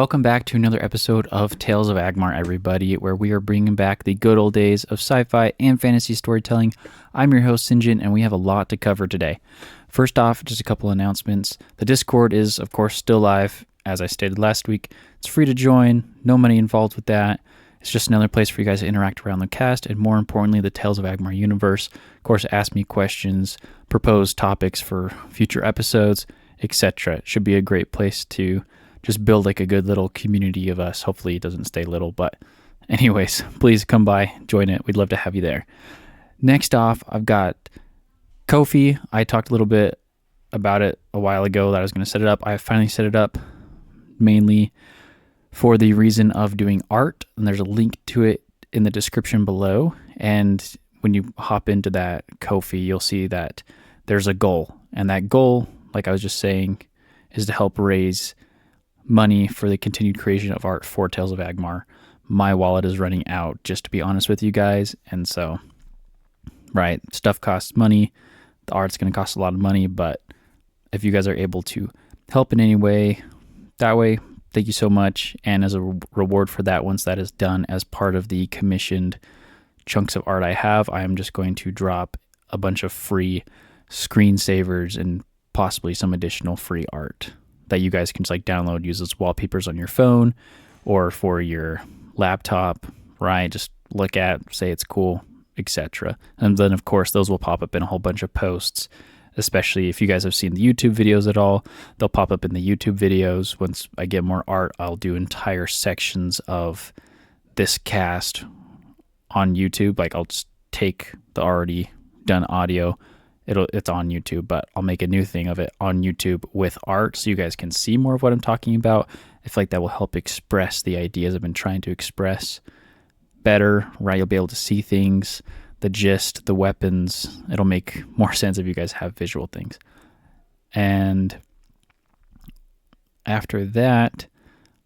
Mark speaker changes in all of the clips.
Speaker 1: Welcome back to another episode of Tales of Agmar, everybody, where we are bringing back the good old days of sci-fi and fantasy storytelling. I'm your host, Sinjin, and we have a lot to cover today. First off, just a couple announcements. The Discord is, of course, still live, as I stated last week. It's free to join, no money involved with that. It's just another place for you guys to interact around the cast, and more importantly, the Tales of Agmar universe. Of course, ask me questions, propose topics for future episodes, etc. It should be a great place to just build like a good little community of us. Hopefully it doesn't stay little, but anyways, please come by, join it. We'd love to have you there. Next off, I've got Ko-fi. I talked a little bit about it a while ago that I was going to set it up. I finally set it up mainly for the reason of doing art, and there's a link to it in the description below. And when you hop into that Ko-fi, you'll see that there's a goal, and that goal, like I was just saying, is to help raise money for the continued creation of art for Tales of Agmar. My wallet is running out, just to be honest with you guys, and so, right, stuff costs money. The art's going to cost a lot of money, but if you guys are able to help in any way, that way, thank you so much. And as a reward for that, once that is done as part of the commissioned chunks of art I have, I am just going to drop a bunch of free screensavers and possibly some additional free art that you guys can just like download, use as wallpapers on your phone or for your laptop, right? Just look at, say it's cool, etc. And then of course those will pop up in a whole bunch of posts, especially if you guys have seen the YouTube videos at all. They'll pop up in the YouTube videos. Once I get more art, I'll do entire sections of this cast on YouTube. Like I'll just take the already done audio, it's on YouTube, but I'll make a new thing of it on YouTube with art so you guys can see more of what I'm talking about. I feel like that will help express the ideas I've been trying to express better, right? You'll be able to see things, the gist, the weapons. It'll make more sense if you guys have visual things. And after that,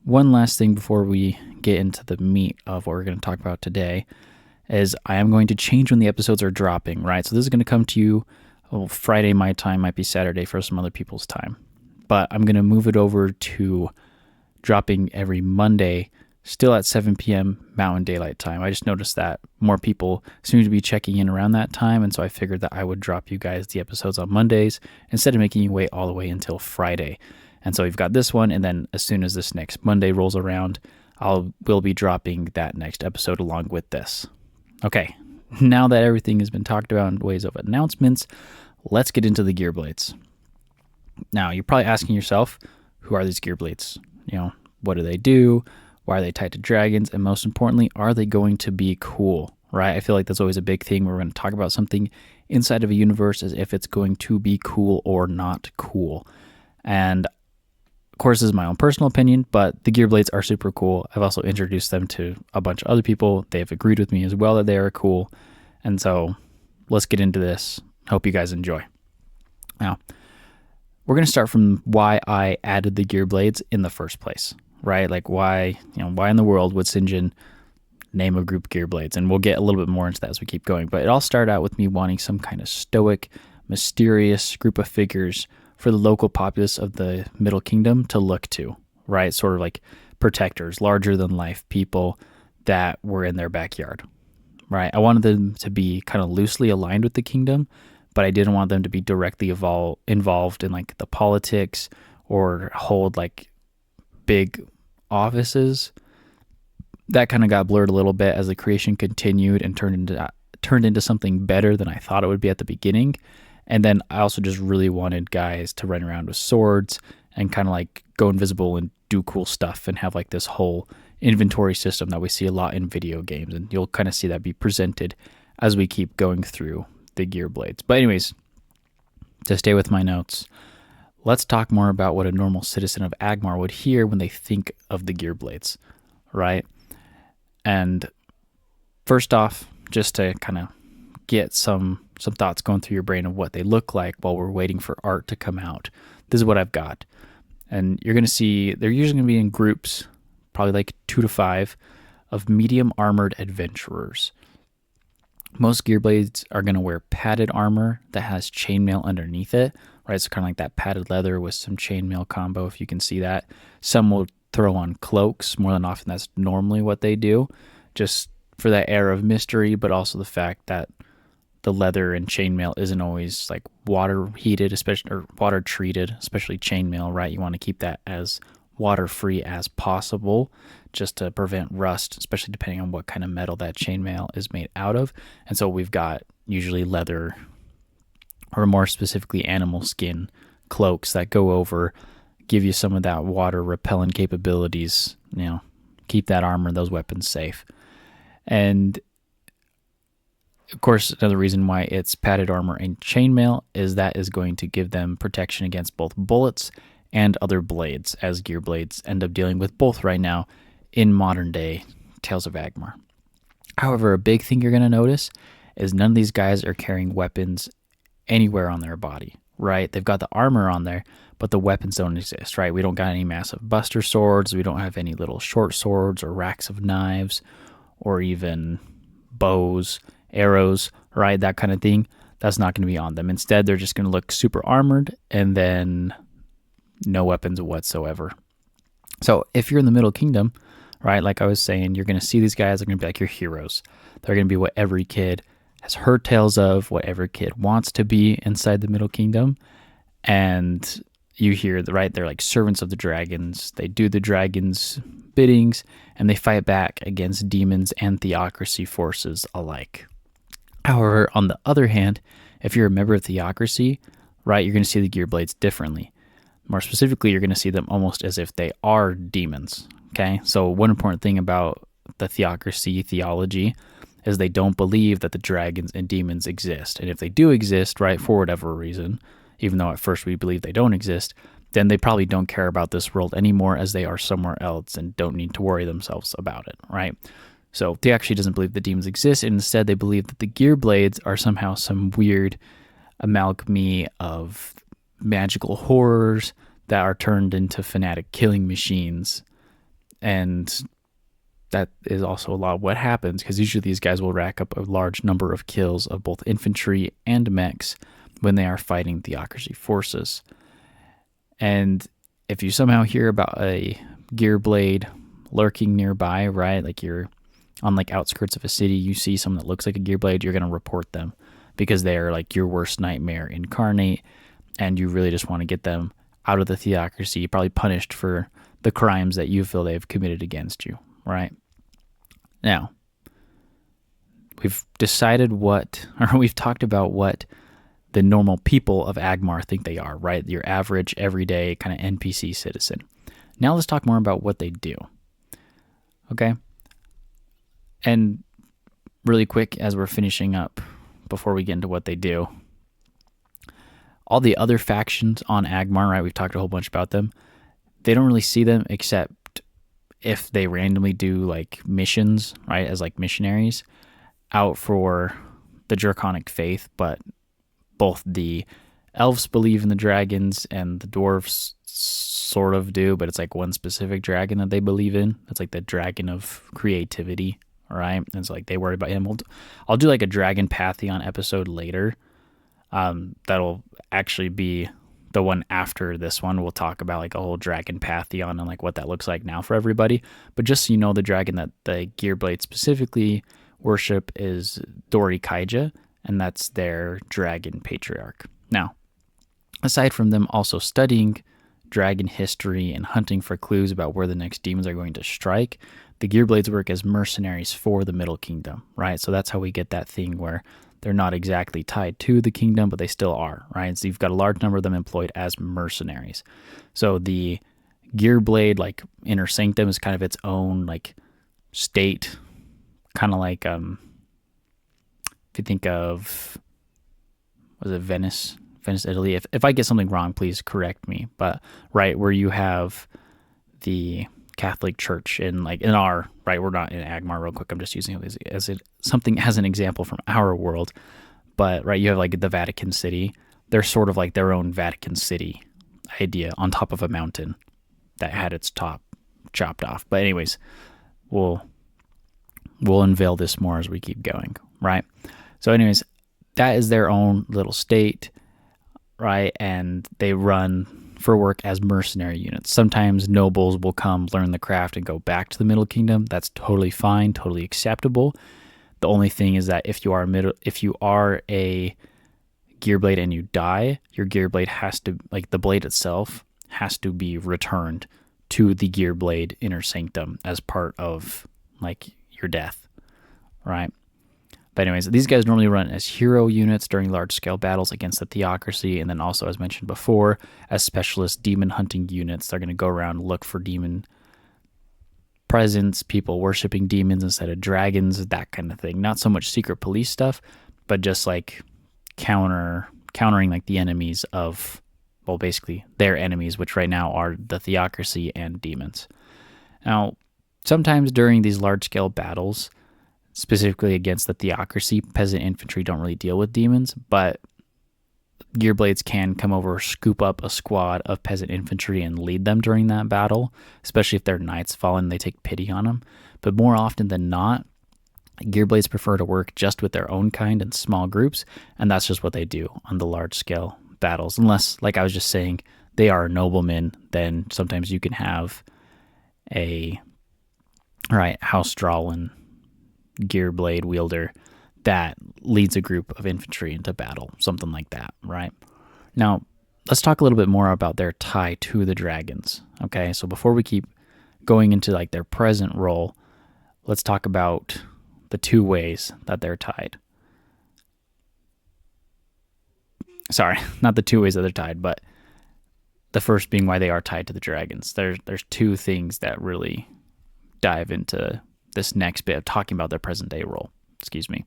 Speaker 1: one last thing before we get into the meat of what we're going to talk about today is I am going to change when the episodes are dropping, right? So this is going to come to you Friday my time, might be Saturday for some other people's time. But I'm going to move it over to dropping every Monday, still at 7 p.m. Mountain Daylight Time. I just noticed that more people seem to be checking in around that time, and so I figured that I would drop you guys the episodes on Mondays instead of making you wait all the way until Friday. And so we've got this one, and then as soon as this next Monday rolls around, we'll be dropping that next episode along with this. Okay, now that everything has been talked about in ways of announcements, let's get into the Gearblades. Now, you're probably asking yourself, who are these Gearblades? You know, what do they do? Why are they tied to dragons? And most importantly, are they going to be cool, right? I feel like that's always a big thing. We're going to talk about something inside of a universe as if it's going to be cool or not cool. And of course, this is my own personal opinion, but the Gearblades are super cool. I've also introduced them to a bunch of other people. They have agreed with me as well that they are cool. And so let's get into this. Hope you guys enjoy. Now, we're going to start from why I added the Gearblades in the first place, right? Like why in the world would Sinjin name a group Gearblades? And we'll get a little bit more into that as we keep going. But it all started out with me wanting some kind of stoic, mysterious group of figures for the local populace of the Middle Kingdom to look to, right? Sort of like protectors, larger than life people that were in their backyard, right? I wanted them to be kind of loosely aligned with the kingdom, but I didn't want them to be directly involved in like the politics or hold like big offices. That kind of got blurred a little bit as the creation continued and turned into something better than I thought it would be at the beginning. And then I also just really wanted guys to run around with swords and kind of like go invisible and do cool stuff and have like this whole inventory system that we see a lot in video games. And you'll kind of see that be presented as we keep going through the Gearblades. But anyways, to stay with my notes, let's talk more about what a normal citizen of Agmar would hear when they think of the Gearblades, right? And first off, just to kind of get some thoughts going through your brain of what they look like while we're waiting for art to come out. This is what I've got. And you're going to see they're usually going to be in groups, probably like 2 to 5, of medium armored adventurers. Most Gearblades are going to wear padded armor that has chainmail underneath it, right? So kind of like that padded leather with some chainmail combo, if you can see that. Some will throw on cloaks. More than often, that's normally what they do, just for that air of mystery, but also the fact that the leather and chainmail isn't always like water heated, especially, or water treated, especially chainmail, right? You want to keep that as water free as possible, just to prevent rust, especially depending on what kind of metal that chainmail is made out of. And so we've got usually leather, or more specifically animal skin cloaks that go over, give you some of that water repellent capabilities, keep that armor and those weapons safe. And of course, another reason why it's padded armor and chainmail is that is going to give them protection against both bullets and other blades, as Gearblades end up dealing with both right now in modern day Tales of Agmar. However, a big thing you're going to notice is none of these guys are carrying weapons anywhere on their body, right? They've got the armor on there, but the weapons don't exist, right? We don't got any massive buster swords. We don't have any little short swords or racks of knives or even bows, arrows, right? That kind of thing. That's not going to be on them. Instead, they're just going to look super armored and then no weapons whatsoever. So if you're in the Middle Kingdom, right, like I was saying, you're going to see these guys are going to be like your heroes. They're going to be what every kid has heard tales of, what every kid wants to be inside the Middle Kingdom. And you hear, right, they're like servants of the dragons. They do the dragons' biddings, and they fight back against demons and Theocracy forces alike. However, on the other hand, if you're a member of Theocracy, right, you're going to see the Gearblades differently. More specifically, you're going to see them almost as if they are demons, okay? So one important thing about the Theocracy theology is they don't believe that the dragons and demons exist. And if they do exist, right, for whatever reason, even though at first we believe they don't exist, then they probably don't care about this world anymore, as they are somewhere else and don't need to worry themselves about it, right? So Theocracy doesn't believe the demons exist, and instead they believe that the Gearblades are somehow some weird amalgamy of magical horrors that are turned into fanatic killing machines. And that is also a lot of what happens, because usually these guys will rack up a large number of kills of both infantry and mechs when they are fighting Theocracy forces. And if you somehow hear about a Gearblade lurking nearby, right, like you're on like outskirts of a city, you see someone that looks like a Gearblade, you're going to report them, because they are like your worst nightmare incarnate, and you really just want to get them out of the Theocracy, probably punished for the crimes that you feel they've committed against you, right? Now, we've decided we've talked about what the normal people of Agmar think they are, right? Your average, everyday kind of NPC citizen. Now let's talk more about what they do, okay? And really quick, as we're finishing up, before we get into what they do, all the other factions on Agmar, right, we've talked a whole bunch about them. They don't really see them except if they randomly do like missions, right, as like missionaries out for the Draconic faith. But both the elves believe in the dragons and the dwarves sort of do, but it's like one specific dragon that they believe in. That's like the dragon of creativity, right? And it's like they worry about him. I'll do like a dragon pantheon episode later. That'll actually be the one after this one. We'll talk about like a whole dragon pantheon and like what that looks like now for everybody. But just so you know, the dragon that the Gearblade specifically worship is Dori-kai-ja, and that's their dragon patriarch. Now, aside from them also studying dragon history and hunting for clues about where the next demons are going to strike, the Gearblades work as mercenaries for the Middle Kingdom, right? So that's how we get that thing where they're not exactly tied to the kingdom, but they still are, right? So you've got a large number of them employed as mercenaries. So the Gearblade, like Inner Sanctum, is kind of its own like state, kind of like if you think of, was it Venice, Italy? If I get something wrong, please correct me. But right where you have the Catholic Church in our, right, we're not in Agmar, real quick, I'm just using it as something as an example from our world, but right, you have like the Vatican City. They're sort of like their own Vatican City idea on top of a mountain that had its top chopped off. But anyways, we'll unveil this more as we keep going, right? So anyways, that is their own little state, right? And they run for work as mercenary units. Sometimes nobles will come, learn the craft, and go back to the Middle Kingdom. That's totally fine, totally acceptable. The only thing is that if you are a Gearblade and you die, your Gearblade has to, like the blade itself, has to be returned to the Gearblade inner sanctum as part of like your death, right? But anyways, these guys normally run as hero units during large-scale battles against the Theocracy, and then also, as mentioned before, as specialist demon hunting units. They're going to go around and look for demon presence, people worshiping demons instead of dragons, that kind of thing. Not so much secret police stuff, but just like countering like the enemies of, well, basically their enemies, which right now are the Theocracy and demons. Now, sometimes during these large-scale battles, specifically against the Theocracy, peasant infantry don't really deal with demons, but Gearblades can come over, scoop up a squad of peasant infantry and lead them during that battle, especially if their knights fall and they take pity on them. But more often than not, Gearblades prefer to work just with their own kind in small groups, and that's just what they do on the large-scale battles. Unless, like I was just saying, they are noblemen, then sometimes you can have House Drawlin Gearblade wielder that leads a group of infantry into battle, something like that, right? Now, let's talk a little bit more about their tie to the dragons, okay? So before we keep going into like their present role, let's talk about the two ways that they're tied. Sorry, not the two ways that they're tied, but the first being why they are tied to the dragons. There's two things that really dive into this next bit of talking about their present day role. Excuse me.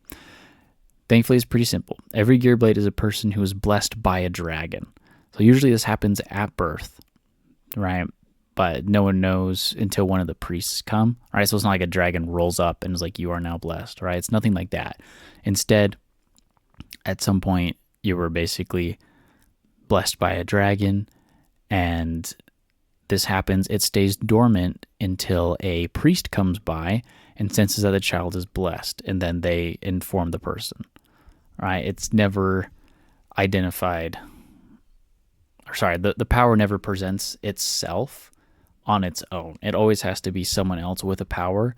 Speaker 1: Thankfully, it's pretty simple. Every Gearblade is a person who is blessed by a dragon. So usually this happens at birth, right? But no one knows until one of the priests come, right? So it's not like a dragon rolls up and is like, you are now blessed, right? It's nothing like that. Instead, at some point, you were basically blessed by a dragon, and this happens, it stays dormant until a priest comes by and senses that the child is blessed, and then they inform the person, right? It's never identified, or sorry, the power never presents itself on its own. It always has to be someone else with a power,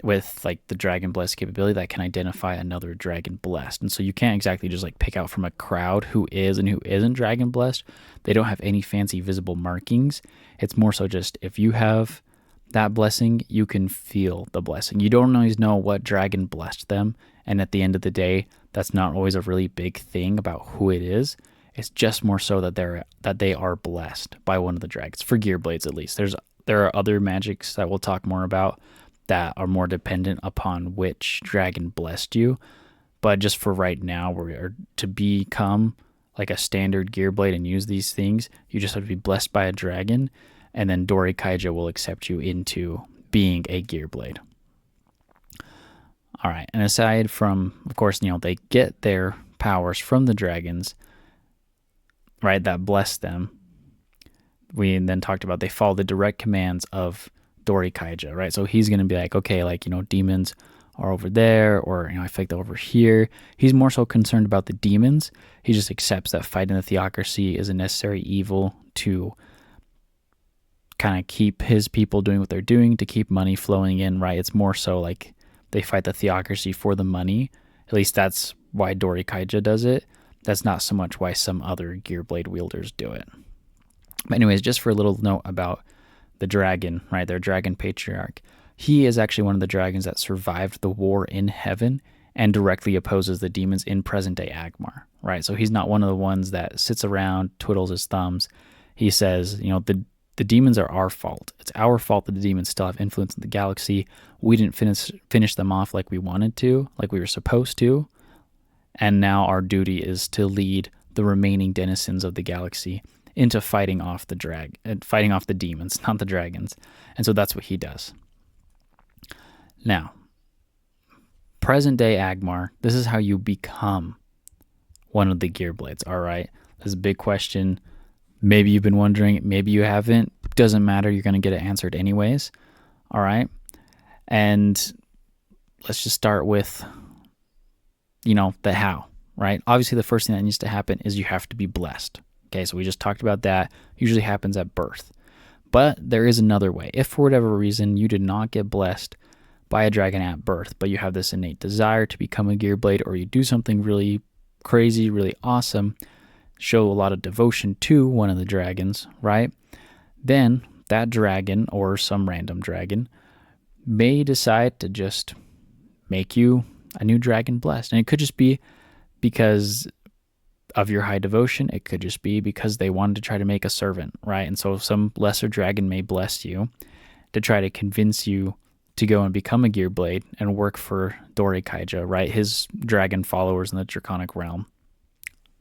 Speaker 1: with like the dragon blessed capability, that can identify another dragon blessed. And so you can't exactly just like pick out from a crowd who is and who isn't dragon blessed. They don't have any fancy visible markings. It's more so just if you have that blessing, you can feel the blessing. You don't always know what dragon blessed them, and at the end of the day, that's not always a really big thing about who it is. It's just more so that they are blessed by one of the dragons, for Gearblades at least. There are other magics that we'll talk more about that are more dependent upon which dragon blessed you, but just for right now, to become like a standard Gearblade and use these things, you just have to be blessed by a dragon, and then Dori-kai-ja will accept you into being a Gearblade. All right, and aside from, of course, they get their powers from the dragons, right, that bless them. We then talked about they follow the direct commands of Dori-kai-ja, right? So he's going to be like, okay, like, demons are over there, or, I think they're over here. He's more so concerned about the demons. He just accepts that fighting the Theocracy is a necessary evil to kind of keep his people doing what they're doing, to keep money flowing in, right? It's more so like they fight the Theocracy for the money. At least that's why Dori-kai-ja does it. That's not so much why some other Gearblade wielders do it. But anyways, just for a little note about the dragon, right, their dragon patriarch. He is actually one of the dragons that survived the war in heaven and directly opposes the demons in present-day Agmar, right? So he's not one of the ones that sits around, twiddles his thumbs. He says, the demons are our fault. It's our fault that the demons still have influence in the galaxy. We didn't finish them off like we wanted to, like we were supposed to. And now our duty is to lead the remaining denizens of the galaxy into fighting off the demons, not the dragons. And so that's what he does. Now, present day Agmar, this is how you become one of the Gearblades, all right? This is a big question. Maybe you've been wondering, maybe you haven't. Doesn't matter, you're going to get it answered anyways, all right? And let's just start with, the how, right? Obviously, the first thing that needs to happen is you have to be blessed, Okay, so we just talked about that. Usually happens at birth. But there is another way. If for whatever reason you did not get blessed by a dragon at birth, but you have this innate desire to become a Gearblade, or you do something really crazy, really awesome, show a lot of devotion to one of the dragons, right? Then that dragon, or some random dragon, may decide to just make you a new dragon blessed. And it could just be because of your high devotion. It could just be because they wanted to try to make a servant, right? And so some lesser dragon may bless you to try to convince you to go and become a Gearblade and work for Dori-kai-ja, right? His dragon followers in the Draconic realm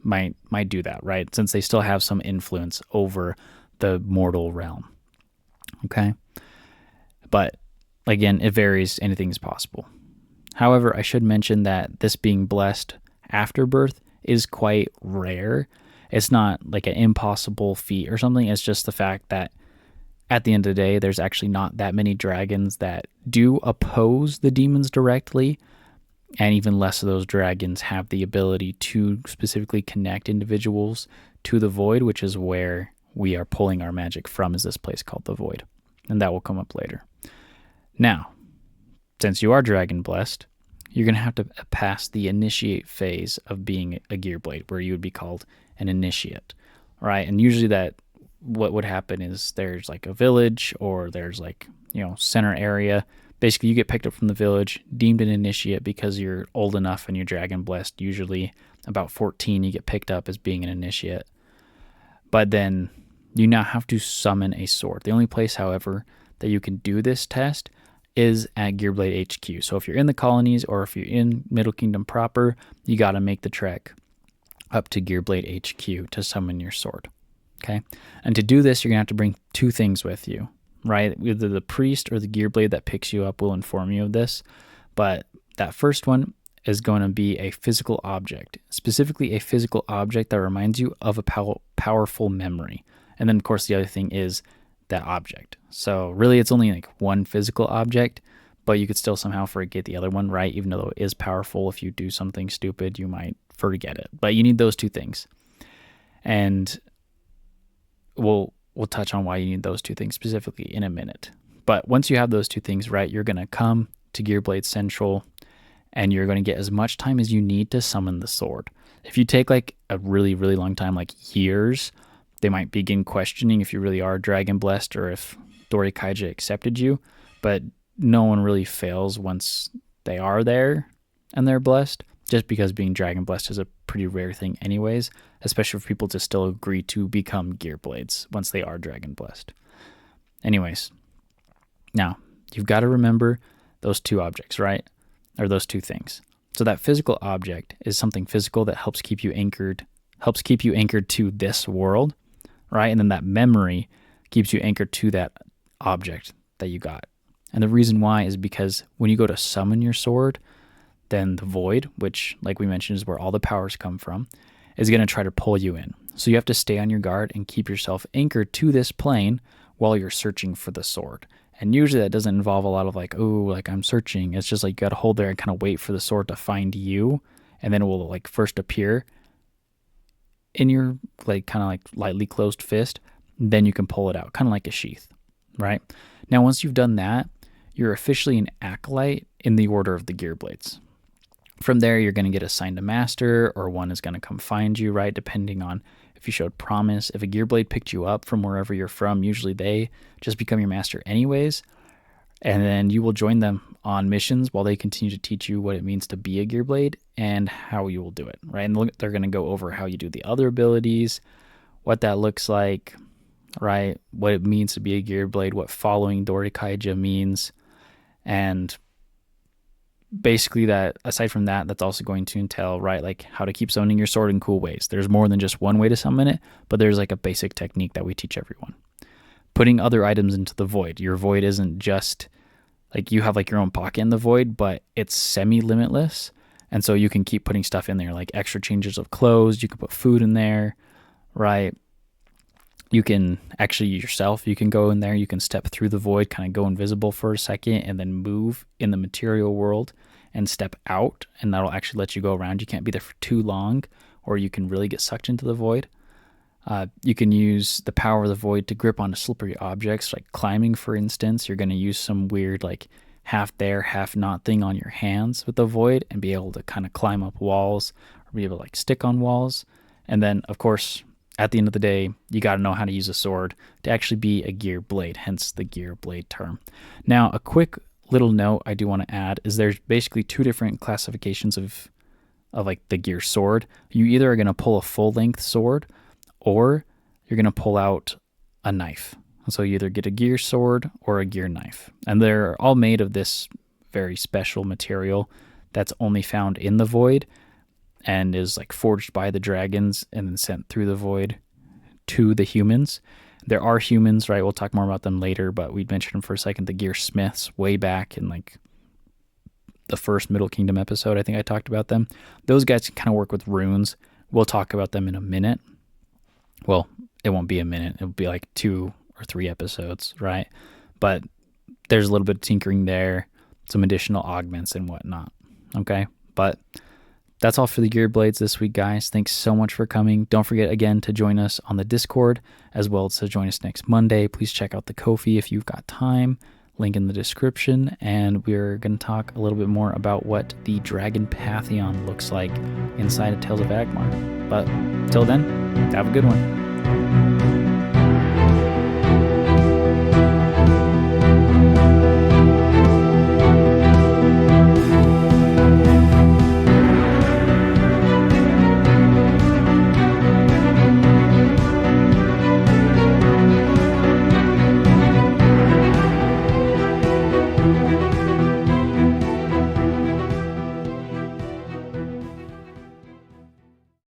Speaker 1: might do that, right? Since they still have some influence over the mortal realm. Okay? But again, it varies. Anything is possible. However, I should mention that this being blessed after birth is quite rare. It's not like an impossible feat or something. It's just the fact that at the end of the day, there's actually not that many dragons that do oppose the demons directly, and even less of those dragons have the ability to specifically connect individuals to the void, which is where we are pulling our magic from, is this place called the void. And that will come up later. Now, since you are dragon blessed, you're going to have to pass the initiate phase of being a Gearblade, where you would be called an initiate, right? And usually what would happen is there's like a village, or there's like, center area. Basically, you get picked up from the village, deemed an initiate because you're old enough and you're dragon blessed. Usually about 14, you get picked up as being an initiate. But then you now have to summon a sword. The only place, however, that you can do this test is at Gearblade HQ. So if you're in the colonies, or if you're in Middle Kingdom proper, you got to make the trek up to Gearblade HQ to summon your sword. Okay? And to do this, you're going to have to bring two things with you, right? Either the priest or the Gearblade that picks you up will inform you of this. But that first one is going to be a physical object, specifically a physical object that reminds you of a powerful memory. And then, of course, the other thing is that object. So really, it's only like one physical object, but you could still somehow forget the other one, right? Even though it is powerful, if you do something stupid, you might forget it. But you need those two things. And we'll touch on why you need those two things specifically in a minute. But once you have those two things right, you're going to come to Gearblade Central, and you're going to get as much time as you need to summon the sword. If you take like a really, really long time, like years, they might begin questioning if you really are dragon blessed or if Dori-kai-ja accepted you. But no one really fails once they are there and they're blessed, just because being dragon blessed is a pretty rare thing anyways, especially for people to still agree to become Gearblades once they are dragon blessed. Anyways, now you've got to remember those two objects, right? Or those two things. So that physical object is something physical that helps keep you anchored to this world, right? And then that memory keeps you anchored to that object that you got. And the reason why is because when you go to summon your sword, then the void, which, like we mentioned, is where all the powers come from, is going to try to pull you in. So you have to stay on your guard and keep yourself anchored to this plane while you're searching for the sword. And usually that doesn't involve a lot of like, oh, like I'm searching. It's just like you got to hold there and kind of wait for the sword to find you, and then it will like first appear in your like kind of like lightly closed fist. Then you can pull it out, kind of like a sheath, right? Now, once you've done that, you're officially an acolyte in the order of the Gearblades. From there, you're going to get assigned a master, or one is going to come find you, right? Depending on if you showed promise. If a Gearblade picked you up from wherever you're from, usually they just become your master anyways. And then you will join them on missions while they continue to teach you what it means to be a Gearblade and how you will do it, right? And they're going to go over how you do the other abilities, what that looks like, right? What it means to be a Gearblade, what following Dori-kai-ja means, and basically that aside from that, that's also going to entail, right, like how to keep summoning your sword in cool ways. There's more than just one way to summon it, but there's like a basic technique that we teach everyone. Putting other items into the void. Your void isn't just like you have like your own pocket in the void, but it's semi-limitless. And so you can keep putting stuff in there, like extra changes of clothes. You can put food in there, right? You can actually yourself, you can go in there, you can step through the void, kind of go invisible for a second, and then move in the material world and step out, and that'll actually let you go around. You can't be there for too long, or you can really get sucked into the void, You can use the power of the void to grip onto slippery objects, like climbing, for instance. You're going to use some weird, like, half there, half not thing on your hands with the void and be able to kind of climb up walls or be able to, like, stick on walls. And then, of course, at the end of the day, you got to know how to use a sword to actually be a gear blade, hence the gear blade term. Now, a quick little note I do want to add is there's basically two different classifications of like the gear sword. You either are going to pull a full length sword or you're going to pull out a knife. So you either get a gear sword or a gear knife. And they're all made of this very special material that's only found in the void and is like forged by the dragons and then sent through the void to the humans. There are humans, right? We'll talk more about them later, but we mentioned them for a second, the gear smiths way back in like the first Middle Kingdom episode. I think I talked about them. Those guys can kind of work with runes. We'll talk about them in a minute. Well, it won't be a minute. It'll be like 2 or 3 episodes, right? But there's a little bit of tinkering there, some additional augments and whatnot. Okay, but that's all for the Gearblades this week, guys. Thanks so much for coming. Don't forget, again, to join us on the Discord, as well as to join us next Monday. Please check out the Ko-fi if you've got time. Link in the description. And we're going to talk a little bit more about what the Dragon Pantheon looks like inside of Tales of Agmar. But till then, have a good one.